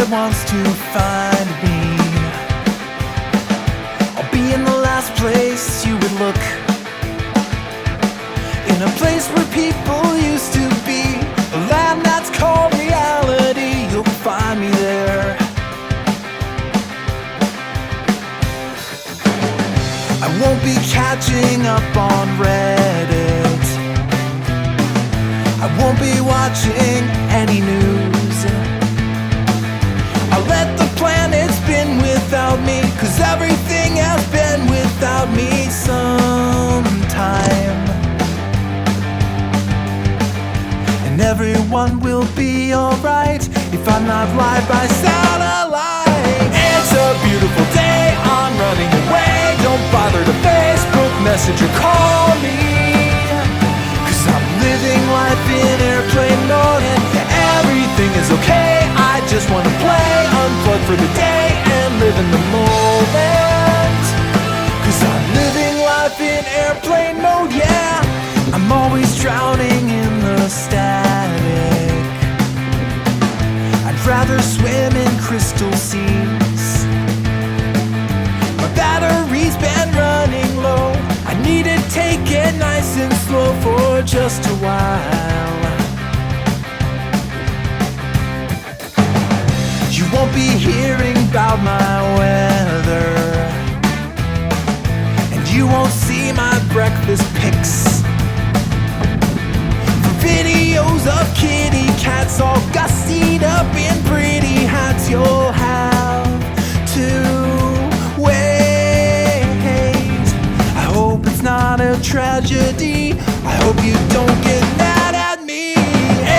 that wants to find me. I'll be in the last place you would look, in a place where people used to be, a land that's called reality. You'll find me there. I won't be catching up on Reddit. I won't be watching any news. I'll let the planet spin without me, 'cause everything has been without me sometime. And everyone will be alright if I'm not live by satellite. It's a beautiful day, I'm running away. Don't bother to Facebook message or call me, 'cause I'm living life in airplane mode and everything is okay. I just wanna play, unplug for the day and live in the moment, 'cause I'm living life in airplane mode, yeah. I'm always drowning in the static. I'd rather swim in crystal seas. My battery's been running low. I need to take it nice and slow for just a while. You won't be hearing about my weather, and you won't see my breakfast pics. For videos of kitty cats all gussied up in pretty hats, you'll have to wait. I hope it's not a tragedy. I hope you don't get mad at me.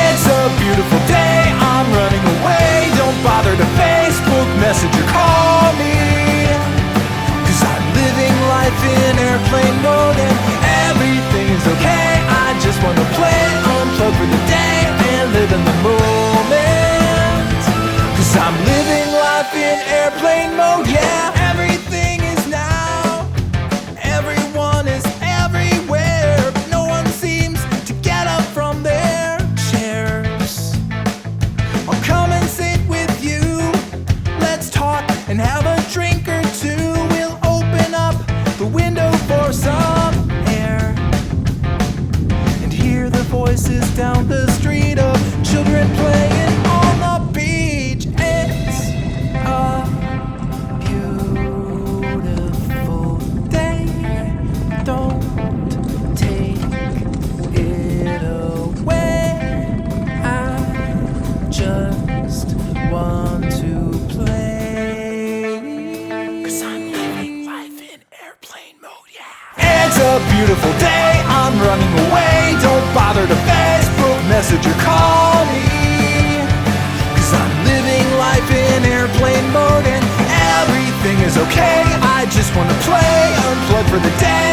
It's a beautiful day, I'm running away. Don't bother to Facebook message or call me, 'cause I'm living life in airplane mode and everything is okay. I just wanna play, unplug for the day and live in the moment, 'cause I'm living life in airplane mode, yeah. Everything is now, everyone is everywhere, but no one seems to get up from their chairs. I'll come and sit with you, let's talk and have a drink or two. We'll open up the window for some air and hear the voices down the street of children playing on the beach. It's a beautiful day, don't take it away. I just want to play, 'cause I'm living life in airplane mode, yeah. It's a beautiful day, I'm running away. Don't bother to Facebook message or call me, 'cause I'm living life in airplane mode and everything is okay. I just wanna play, unplug for the day